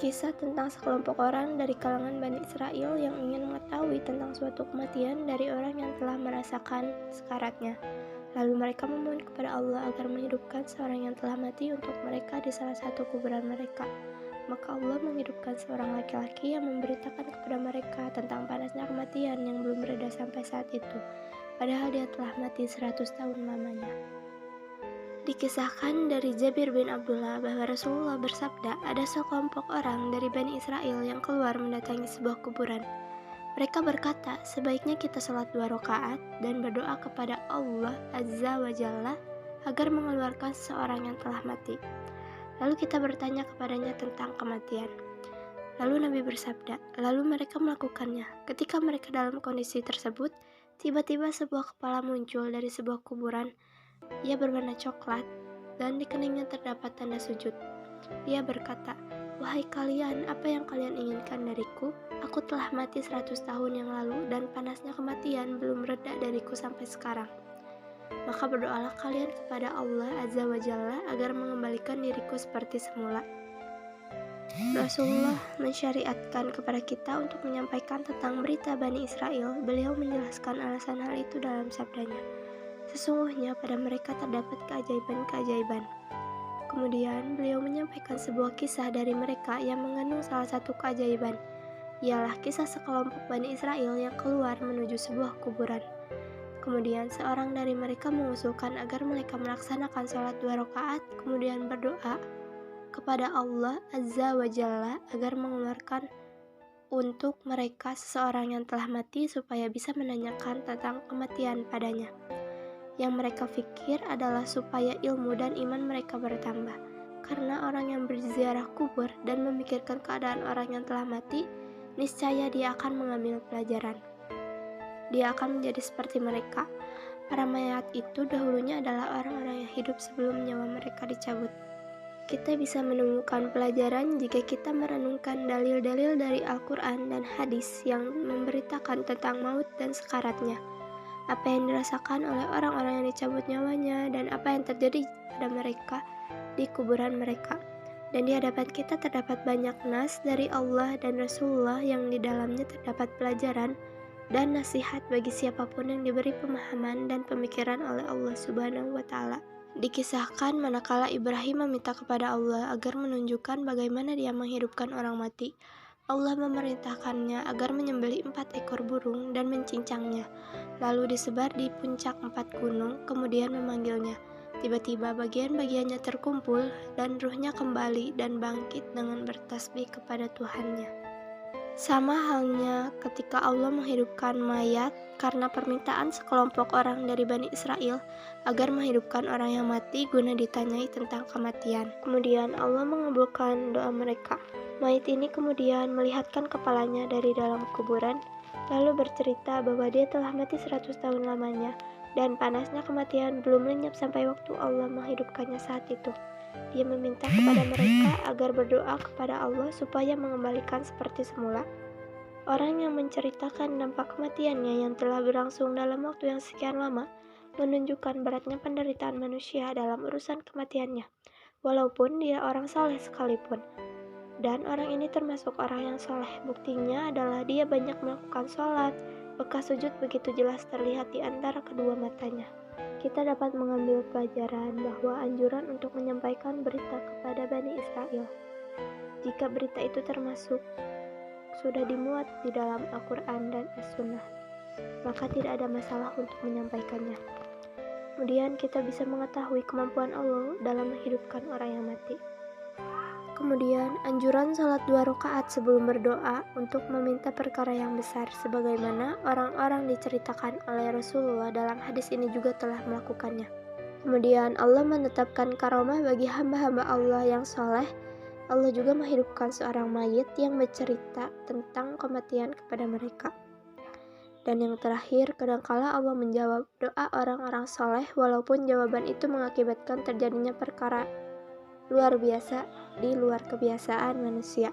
Kisah tentang sekelompok orang dari kalangan Bani Israel yang ingin mengetahui tentang suatu kematian dari orang yang telah merasakan sekaratnya. Lalu mereka memohon kepada Allah agar menghidupkan seorang yang telah mati untuk mereka di salah satu kuburan mereka. Maka Allah menghidupkan seorang laki-laki yang memberitakan kepada mereka tentang panasnya kematian yang belum reda sampai saat itu, padahal dia telah mati 100 tahun lamanya. Dikisahkan dari Jabir bin Abdullah bahwa Rasulullah bersabda, ada sekelompok orang dari Bani Israel yang keluar mendatangi sebuah kuburan. Mereka berkata, sebaiknya kita sholat 2 rakaat dan berdoa kepada Allah Azza wa Jalla agar mengeluarkan seseorang yang telah mati. Lalu kita bertanya kepadanya tentang kematian. Lalu Nabi bersabda, lalu mereka melakukannya. Ketika mereka dalam kondisi tersebut, tiba-tiba sebuah kepala muncul dari sebuah kuburan. Ia berwarna coklat dan di keningnya terdapat tanda sujud. Dia berkata, wahai kalian, apa yang kalian inginkan dariku? Aku telah mati 100 tahun yang lalu dan panasnya kematian belum reda dariku sampai sekarang. Maka berdoalah kalian kepada Allah Azza wa Jalla agar mengembalikan diriku seperti semula. Rasulullah mensyariatkan kepada kita untuk menyampaikan tentang berita Bani Israel. Beliau menjelaskan alasan hal itu dalam sabdanya. Sesungguhnya pada mereka terdapat keajaiban-keajaiban. Kemudian beliau menyampaikan sebuah kisah dari mereka yang mengandung salah satu keajaiban. Ialah kisah sekelompok Bani Israel yang keluar menuju sebuah kuburan. Kemudian seorang dari mereka mengusulkan agar mereka melaksanakan sholat 2 rakaat, kemudian berdoa kepada Allah Azza wa Jalla agar mengeluarkan untuk mereka seseorang yang telah mati supaya bisa menanyakan tentang kematian padanya. Yang mereka pikir adalah supaya ilmu dan iman mereka bertambah. Karena orang yang berziarah kubur dan memikirkan keadaan orang yang telah mati, niscaya dia akan mengambil pelajaran. Dia akan menjadi seperti mereka. Para mayat itu dahulunya adalah orang-orang yang hidup sebelum nyawa mereka dicabut. Kita bisa menemukan pelajaran jika kita merenungkan dalil-dalil dari Al-Quran dan hadis yang memberitakan tentang maut dan sekaratnya. Apa yang dirasakan oleh orang-orang yang dicabut nyawanya dan apa yang terjadi pada mereka di kuburan mereka. Dan di hadapan kita terdapat banyak nas dari Allah dan Rasulullah yang di dalamnya terdapat pelajaran dan nasihat bagi siapapun yang diberi pemahaman dan pemikiran oleh Allah Subhanahu wa Ta'ala. Dikisahkan manakala Ibrahim meminta kepada Allah agar menunjukkan bagaimana dia menghidupkan orang mati, Allah memerintahkannya agar menyembelih 4 ekor burung dan mencincangnya, lalu disebar di puncak 4 gunung, kemudian memanggilnya. Tiba-tiba bagian-bagiannya terkumpul dan ruhnya kembali dan bangkit dengan bertasbih kepada Tuhannya. Sama halnya ketika Allah menghidupkan mayat karena permintaan sekelompok orang dari Bani Israel agar menghidupkan orang yang mati guna ditanyai tentang kematian. Kemudian Allah mengabulkan doa mereka. Mayat ini kemudian melihatkan kepalanya dari dalam kuburan, lalu bercerita bahwa dia telah mati 100 tahun lamanya, dan panasnya kematian belum lenyap sampai waktu Allah menghidupkannya saat itu. Dia meminta kepada mereka agar berdoa kepada Allah supaya mengembalikan seperti semula. Orang yang menceritakan dampak kematiannya yang telah berlangsung dalam waktu yang sekian lama menunjukkan beratnya penderitaan manusia dalam urusan kematiannya, walaupun dia orang saleh sekalipun. Dan orang ini termasuk orang yang soleh. Buktinya adalah dia banyak melakukan sholat. Bekas sujud begitu jelas terlihat di antara kedua matanya. Kita dapat mengambil pelajaran bahwa anjuran untuk menyampaikan berita kepada Bani Israel, jika berita itu termasuk sudah dimuat di dalam Al-Quran dan As-Sunnah, maka tidak ada masalah untuk menyampaikannya. Kemudian kita bisa mengetahui kemampuan Allah dalam menghidupkan orang yang mati. Kemudian anjuran salat 2 rakaat sebelum berdoa untuk meminta perkara yang besar, sebagaimana orang-orang diceritakan oleh Rasulullah dalam hadis ini juga telah melakukannya. Kemudian Allah menetapkan karamah bagi hamba-hamba Allah yang soleh. Allah juga menghidupkan seorang mayit yang bercerita tentang kematian kepada mereka. Dan yang terakhir, kadangkala Allah menjawab doa orang-orang soleh walaupun jawaban itu mengakibatkan terjadinya perkara luar biasa di luar kebiasaan manusia.